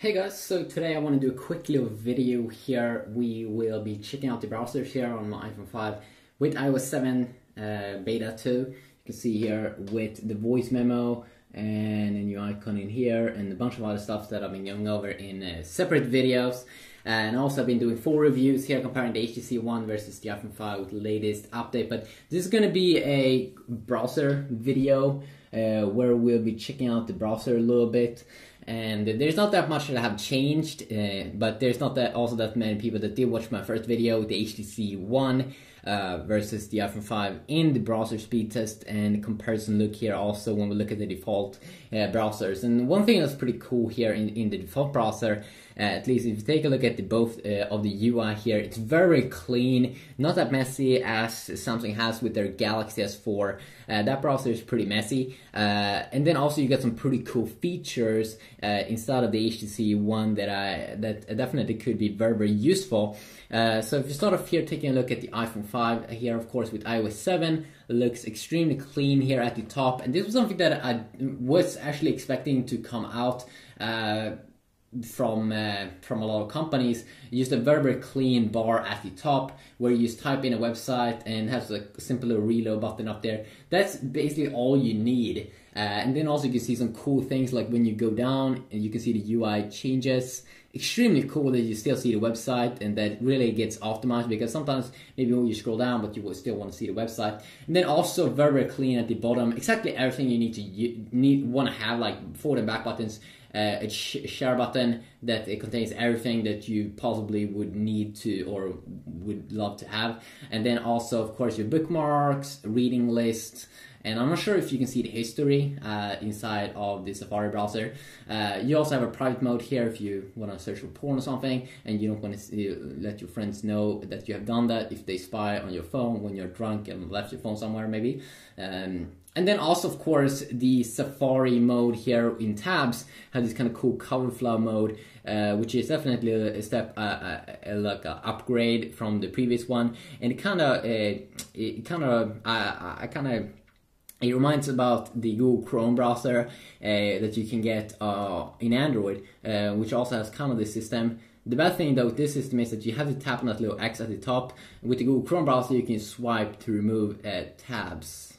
Hey guys, so today I want to do a quick little video here. We will be checking out the browsers here on my iPhone 5 with iOS 7 Beta 2. You can see here with the voice memo and a new icon in here and a bunch of other stuff that I've been going over in separate videos. And also I've been doing 4 reviews here comparing the HTC ONE versus the iPhone 5 with the latest update. But this is going to be a browser video where we'll be checking out the browser a little bit. And there's not that much that have changed, but there's not that many people that did watch my first video, the HTC ONE versus the iPhone 5 in the browser speed test and comparison look here also when we look at the default browsers. And one thing that's pretty cool here in the default browser, at least if you take a look at both of the UI here, it's very clean, not that messy as Samsung has with their Galaxy S4. That browser is pretty messy. And then also you get some pretty cool features inside of the HTC ONE that definitely could be very useful. So if you start off here taking a look at the iPhone 5 here, of course with iOS 7, it looks extremely clean here at the top. And this was something that I was actually expecting to come out from a lot of companies. Just a very clean bar at the top where you just type in a website and has a simple reload button up there. That's basically all you need. And then also you can see some cool things like when you go down and you can see the UI changes. Extremely cool that you still see the website and that really gets optimized, because sometimes maybe when you scroll down but you will still want to see the website. And then also very clean at the bottom, exactly everything you want to have, like forward and back buttons, a share button that it contains everything that you possibly would need to or would love to have. And then also of course your bookmarks, reading list. And I'm not sure if you can see the history inside of the Safari browser. You also have a private mode here if you want to search for porn or something and you don't want to let your friends know that you have done that, if they spy on your phone when you're drunk and left your phone somewhere maybe. And then also of course the Safari mode here in tabs has this kind of cool cover flow mode, which is definitely a step like an upgrade from the previous one. And it reminds about the Google Chrome browser that you can get in Android, which also has kind of this system. The bad thing though with this system is that you have to tap on that little X at the top. With the Google Chrome browser you can swipe to remove tabs.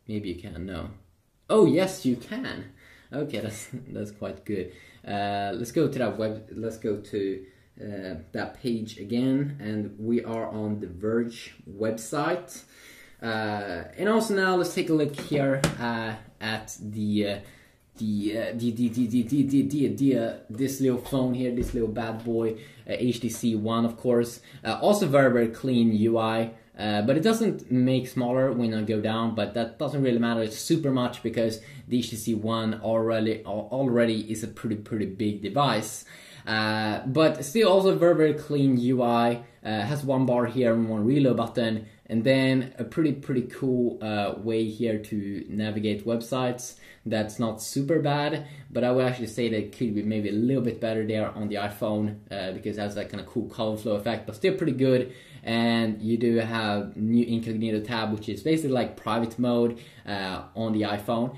Maybe you can, no. Oh yes, you can. Okay, that's quite good. Let's go to that let's go to that page again, and we are on the Verge website. And also now let's take a look here at this little phone here, this little bad boy, HTC ONE of course. Also very clean UI, but it doesn't make smaller when I go down, but that doesn't really matter super much because the HTC ONE already is a pretty big device. But still also very clean UI, has one bar here and one reload button, and then a pretty cool way here to navigate websites. That's not super bad, but I would actually say that it could be maybe a little bit better there on the iPhone, because it has that kind of cool color flow effect, but still pretty good. And you do have new incognito tab, which is basically like private mode on the iPhone.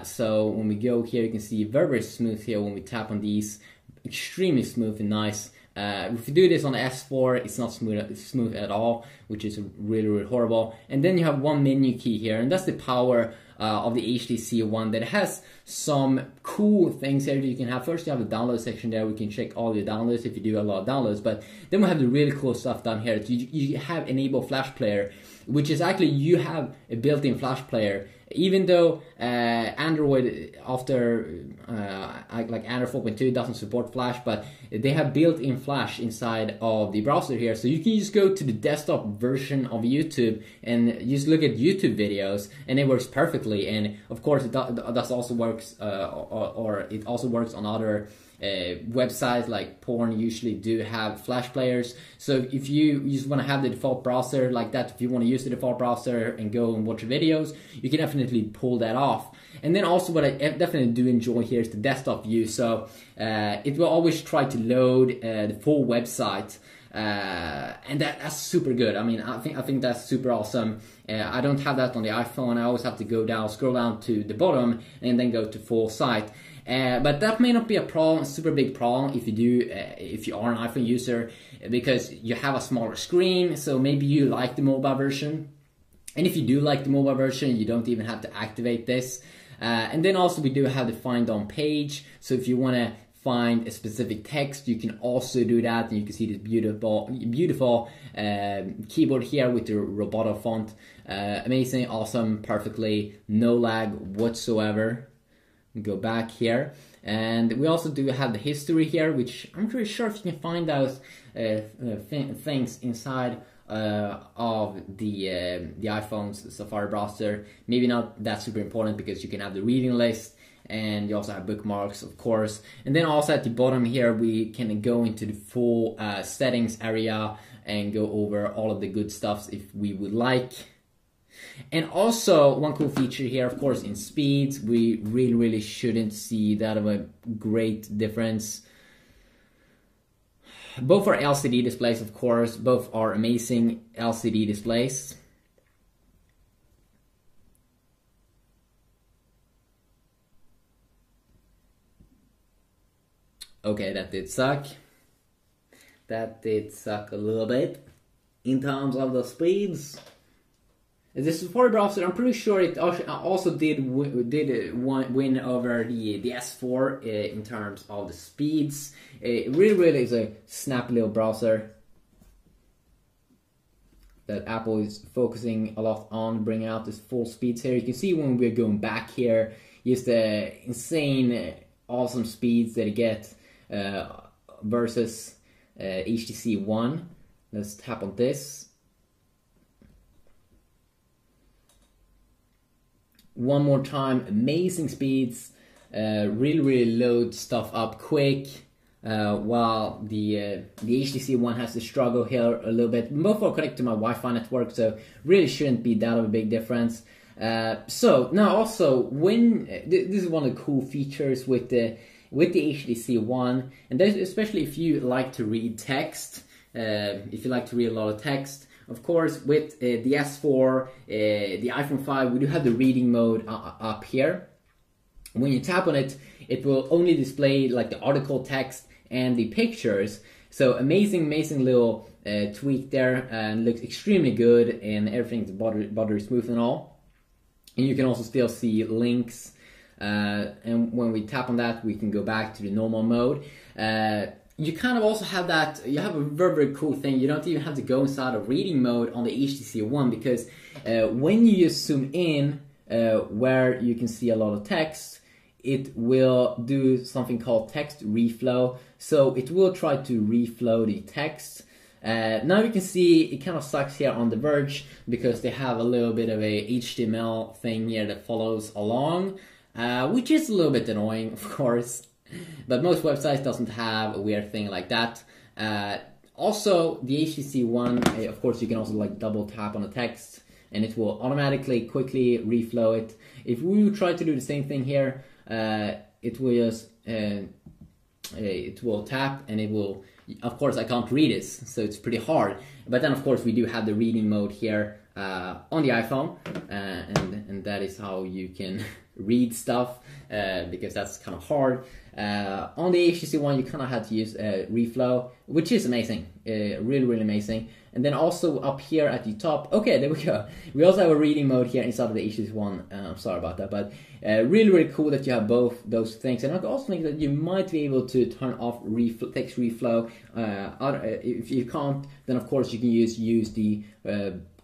So when we go here, you can see very smooth here when we tap on these. Extremely smooth and nice. If you do this on the S4, it's not smooth at all, which is really horrible. And then you have one menu key here, and that's the power of the HTC ONE, that has some cool things here that you can have. First you have the download section there, we can check all your downloads if you do a lot of downloads, but then we have the really cool stuff down here. You have enable flash player, which is actually you have a built-in flash player. Even though Android after like Android 4.2 doesn't support Flash, but they have built-in Flash inside of the browser here, so you can just go to the desktop version of YouTube and just look at YouTube videos, and it works perfectly. And of course, it does also works, or it also works on other websites like porn usually do have flash players. So if you just want to have the default browser like that, if you want to use the default browser and go and watch videos, you can definitely pull that off. And then also what I definitely do enjoy here is the desktop view. So it will always try to load the full website. And that's super good. I mean, I think that's super awesome. I don't have that on the iPhone. I always have to go down, scroll down to the bottom, and then go to full site. But that may not be a problem, a super big problem if you are an iPhone user, because you have a smaller screen. So maybe you like the mobile version, and if you do like the mobile version, you don't even have to activate this. And then also we do have the find on page. So if you want to find a specific text, you can also do that. And you can see this beautiful keyboard here with the Roboto font. Amazing, awesome, perfectly, no lag whatsoever. Go back here, and we also do have the history here, which I'm pretty sure if you can find those things inside of the iPhone's Safari browser. Maybe not that super important, because you can have the reading list, and you also have bookmarks, of course. And then also at the bottom here, we can go into the full settings area and go over all of the good stuff if we would like. And also one cool feature here, of course, in speeds, we really shouldn't see that of a great difference. Both are LCD displays, of course. Both are amazing LCD displays. Okay, that did suck. That did suck a little bit in terms of the speeds. The Safari browser, I'm pretty sure it also did win over the S4 in terms of the speeds. It really is a snappy little browser that Apple is focusing a lot on, bringing out this full speeds here. You can see when we're going back here, just the insane, awesome speeds that it gets versus HTC ONE. Let's tap on this. One more time, amazing speeds, really load stuff up quick, while the HTC ONE has to struggle here a little bit. Both are connected to my Wi-Fi network, so really shouldn't be that of a big difference. So now also, when this is one of the cool features with the HTC ONE, and especially if you like to read text, if you like to read a lot of text. Of course, with the S4, the iPhone 5, we do have the reading mode up here. When you tap on it, it will only display like the article text and the pictures. So amazing little tweak there, and looks extremely good, and everything's buttery smooth and all. And you can also still see links. And when we tap on that, we can go back to the normal mode. You kind of also have that, you have a very cool thing. You don't even have to go inside of reading mode on the HTC ONE, because when you just zoom in where you can see a lot of text, it will do something called text reflow. So it will try to reflow the text. Now you can see it kind of sucks here on The Verge, because they have a little bit of a HTML thing here that follows along, which is a little bit annoying, of course. But most websites doesn't have a weird thing like that. Also, the HTC ONE, of course, you can also like double tap on the text, and it will automatically quickly reflow it. If we try to do the same thing here, it will just it will tap, and it will. Of course, I can't read this, so it's pretty hard. But then, of course, we do have the reading mode here on the iPhone, and that is how you can read stuff, because that's kind of hard. On the HTC ONE, you kind of had to use reflow, which is amazing, really amazing. And then also up here at the top, okay, there we go. We also have a reading mode here inside of the HTC ONE. I'm sorry about that, but really cool that you have both those things. And I also think that you might be able to turn off text reflow. If you can't, then of course you can use the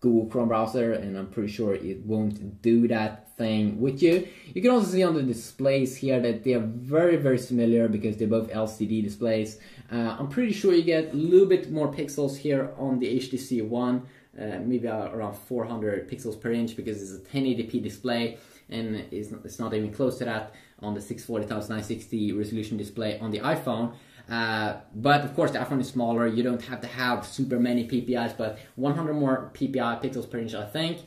Google Chrome browser, and I'm pretty sure it won't do that thing with you. You can also see on the displays here that they are very similar, because they're both LCD displays. I'm pretty sure you get a little bit more pixels here on the HTC ONE, maybe around 400 pixels per inch, because it's a 1080p display, and it's not even close to that on the 640x960 resolution display on the iPhone. But of course the iPhone is smaller, you don't have to have super many PPIs, but 100 more PPI, pixels per inch, I think.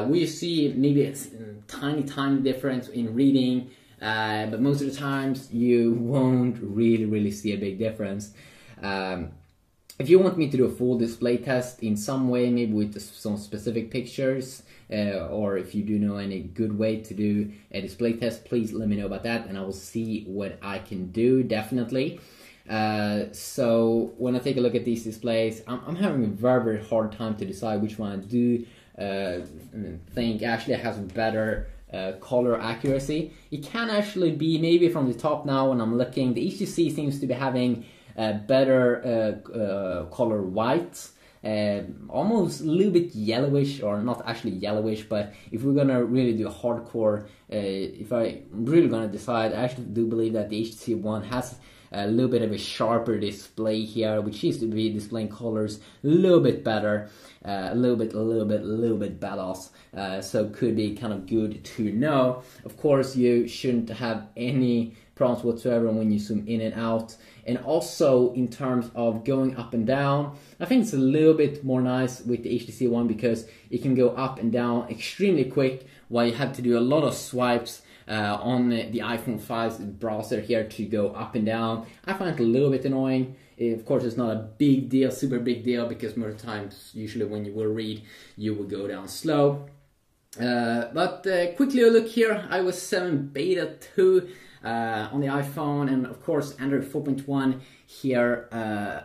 We see maybe it's a tiny difference in reading, but most of the times you won't really see a big difference. If you want me to do a full display test in some way, maybe with some specific pictures, or if you do know any good way to do a display test, please let me know about that and I will see what I can do, definitely. So when I take a look at these displays, I'm having a very hard time to decide which one I do think actually has better color accuracy. It can actually be, maybe from the top now when I'm looking, the HTC seems to be having better color white, almost a little bit yellowish, or not actually yellowish, but if we're gonna really do a hardcore, if I really gonna decide, I actually do believe that the HTC One has a little bit of a sharper display here, which seems to be displaying colors a little bit better, a little bit badass. So could be kind of good to know. Of course, you shouldn't have any problems whatsoever when you zoom in and out. And also in terms of going up and down, I think it's a little bit more nice with the HTC One because it can go up and down extremely quick, while you have to do a lot of swipes on the iPhone 5's browser here to go up and down. I find it a little bit annoying. Of course, it's not a big deal, super big deal, because most times, usually when you will read, you will go down slow. But quickly a look here, iOS 7 Beta 2 on the iPhone, and of course Android 4.1 here,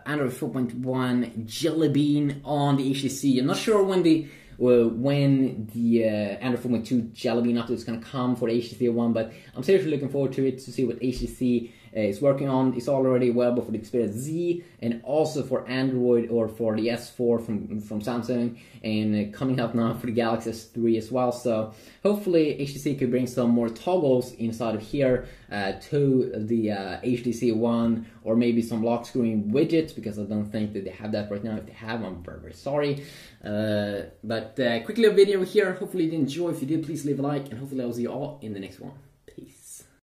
Android 4.1 Jelly Bean on the HTC. I'm not sure when the Android 4.2 Jelly Bean update is going to come for the HTC One, but I'm seriously looking forward to it, to see what HTC is working on. It's already available for the Xperia Z and also for Android, or for the S4 from Samsung, and coming up now for the Galaxy S3 as well. So hopefully HTC could bring some more toggles inside of here to the HTC One, or maybe some lock screen widgets, because I don't think that they have that right now. If they have, I'm very sorry. But quickly a video here. Hopefully you did enjoy. If you did, please leave a like, and hopefully I'll see you all in the next one.